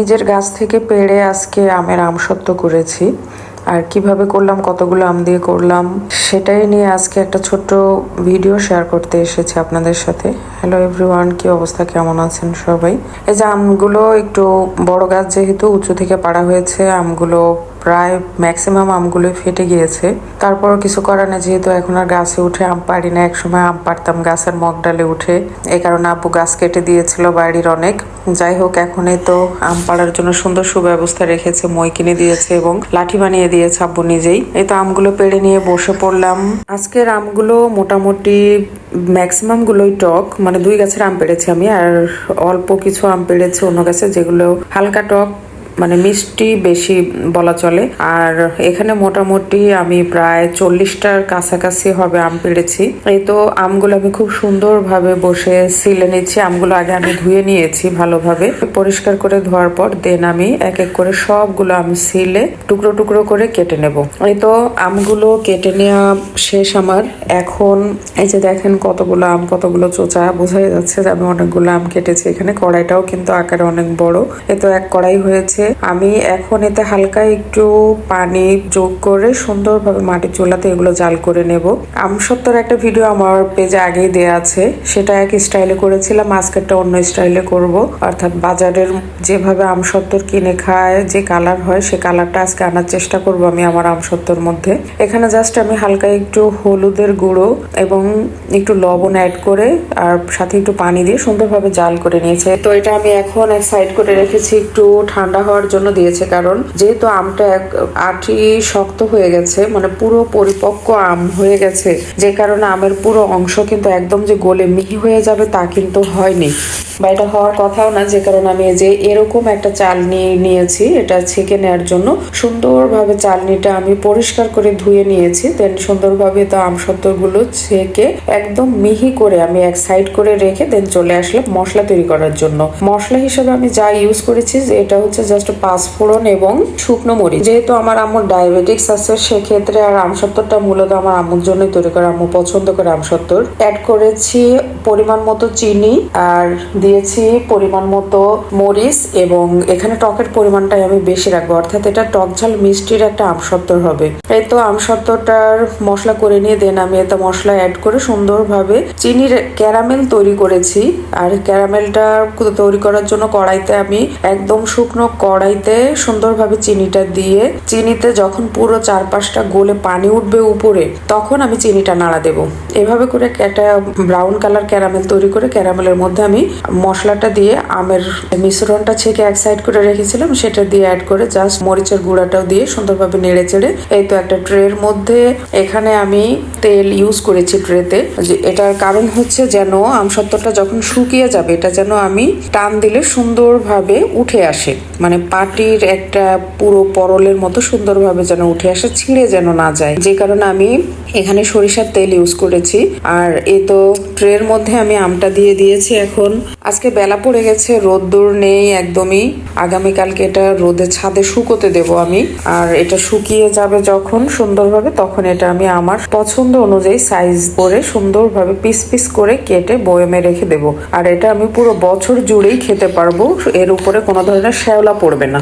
নিজের গাছ থেকে পেড়ে আজকে আমের আমসত্ত্ব করেছি। আর কিভাবে করলাম, কতগুলো আম দিয়ে করলাম, সেটাই নিয়ে আজকে একটা ছোট্ট ভিডিও শেয়ার করতে এসেছি আপনাদের সাথে। হ্যালো এভরিওয়ান, কি অবস্থা, কেমন আছেন সবাই? এই যে আমগুলো একটু বড় গাছ, যেহেতু উঁচু থেকে পাড়া হয়েছে, আমগুলো প্রায় ম্যাক্সিমাম আমগুলোই ফেটে গিয়েছে। তারপর কিছু করার না, যেহেতু এখন আর গাছে উঠে আম পারি না। একসময় আম পারতাম গাছের মগ ডালে উঠে, এই কারণে আব্বু গাছ কেটে দিয়েছিল বাড়ির অনেক। যাই হোক, এখন এই তো আম পাড়ার জন্য সুন্দর সুব্যবস্থা রেখেছে, মই কিনে দিয়েছে এবং লাঠি বানিয়ে দিয়েছে আব্বু নিজেই। এই তো আমগুলো পেড়ে নিয়ে বসে পড়লাম। আজকের আমগুলো মোটামুটি ম্যাক্সিমাম গুলোই টক, মানে 2 গাছের আম পেড়েছি আমি, আর অল্প কিছু আম পেড়েছি অন্য গাছে, যেগুলো হালকা টক, মানে মিষ্টি বেশি বলা চলে। আর এখানে মোটামুটি আমি প্রায় 40টার কাছাকাছি হবে আম পেড়েছি। এই তো আমগুলো আমি খুব সুন্দরভাবে বসে সিলে নিচ্ছি। আমগুলো আগে আমি ধুয়ে নিয়েছি ভালোভাবে, পরিষ্কার করে ধোয়ার পর দেন আমি এক এক করে সবগুলো আম সিলে টুকরো টুকরো করে কেটে নেব। এই তো আমগুলো কেটে নেওয়া শেষ আমার। এখন এই যে দেখেন কতগুলো আম, কতগুলো চোচা, বোঝাই যাচ্ছে যে আমি অনেকগুলো আম কেটেছি। এখানে কড়াইটাও কিন্তু আকারে অনেক বড়। এ তো এক কড়াই হয়েছে। আমি এখন এতে হালকা একটু পানি যোগ করে সুন্দরভাবে মাটির চুলাতে এগুলো জাল করে নেব। আমসত্ত্বর একটা ভিডিও আমার পেজে আগেই দেয়া আছে, সেটা এক স্টাইলে করেছিলাম, আজকেরটা অন্য স্টাইলে করব। অর্থাৎ বাজারের যেভাবে আমসত্ত্বর কিনে খায়, যে কালার হয়, সে কালারটা আজকে আনার চেষ্টা করব আমি আমার আমসত্ত্বর মধ্যে। এখানে জাস্ট আমি হালকা একটু হলুদের গুঁড়ো এবং একটু লবণ অ্যাড করে আর সাথে একটু পানি দিয়ে সুন্দরভাবে জাল করে নিয়েছে। তো এটা আমি এখন এক সাইড করে রেখেছি, একটু ঠান্ডা হওয়ার জন্য দিয়েছে, কারণ যেহেতু আমটা আটি শক্ত হয়ে গেছে, মানে পুরো পরিপক্ক আম হয়ে গেছে, যে কারণে আমের পুরো অংশ কিন্তু একদম যে গলে মিহি হয়ে যাবে তা কিন্তু হয়নি, বা এটা হওয়ার কথাও না। যে কারণে আমি এই যে এরকম একটা চালনি নিয়েছি, এটা ছেঁকে নেওয়ার জন্য। সুন্দরভাবে চালনিটা আমি পরিষ্কার করে ধুয়ে নিয়েছি, দেন সুন্দরভাবে তো আমসত্ত্ব গুলো ছেঁকে একদম মিহি করে আমি এক সাইড করে রেখে দেন চলে আসলাম মশলা তৈরি করার জন্য। মশলা হিসেবে আমি যা ইউজ করেছি, এটা হচ্ছে জাস্ট পাঁচফোড়ন এবং শুকনো মরিচ। যেহেতু আমার আম্মুর ডায়াবেটিক্স আছে, সেক্ষেত্রে আর আমসত্ত্বটা মূলত আমার আম্মুর জন্যই তৈরি করা, আম্মু পছন্দ করে আমসত্ত্বর। অ্যাড করেছি পরিমাণ মতো চিনি, আর দিয়েছি পরিমাণ মতো মরিচ, এবং এখানে টকের পরিমাণটাই আমি বেশি রাখবো, অর্থাৎ এটা টক ঝাল মিষ্টির একটা আমসত্ত্বর হবে। এই তো আমসত্ত্বটার মশলা করে নিয়ে দেন আমি এটা মশলা অ্যাড করে সুন্দরভাবে চিনির ক্যারামেল তৈরি করেছি। আর ক্যারামেলটা তৈরি করার জন্য কড়াইতে আমি একদম শুকনো কড়াইতে সুন্দরভাবে চিনিটা দিয়ে, চিনিতে যখন পুরো 4-5টা গলে পানি উঠবে উপরে, তখন আমি চিনিটা নাড়া দেব। এভাবে করে একটা ব্রাউন কালার ক্যারামেল তৈরি করে ক্যারামেলের মধ্যে আমি মশলাটা দিয়ে আমের মিশ্রণটা ছেঁকে এক সাইড করে রেখেছিলাম, সেটা দিয়ে অ্যাড করে জাস্ট মরিচের গুঁড়াটাও দিয়ে সুন্দরভাবে নেড়ে চেড়ে এই তো একটা ট্রের মধ্যে এখানে আমি তেল ইউজ করেছি ট্রেতে। যে এটার কারণ হচ্ছে যেন আমসত্ত্বটা যখন শুকিয়ে যাবে, এটা যেন আমি টান দিলে সুন্দরভাবে উঠে আসে, মানে পাটির একটা পুরো পরলের মতো সুন্দরভাবে যেন উঠে আসে, ছিঁড়ে যেন না যায়। যে কারণে আমি এখানে সরিষার তেল ইউজ করেছি। আর এই তো ট্রের মধ্যে আমি আমটা দিয়ে দিয়েছি। এখন আজকে বেলা পড়ে গেছে, রোদ্দুর নেই একদমই, আগামীকালকে এটা রোদে ছাদে শুকোতে দেব আমি। আর এটা শুকিয়ে যাবে যখন সুন্দরভাবে, তখন এটা আমি আমার পছন্দ অনুযায়ী সাইজ করে সুন্দরভাবে পিস পিস করে কেটে বয়মে রেখে দেব। আর এটা আমি পুরো বছর জুড়েই খেতে পারবো, এর উপরে কোনো ধরনের শ্যাওলা পড়বে না।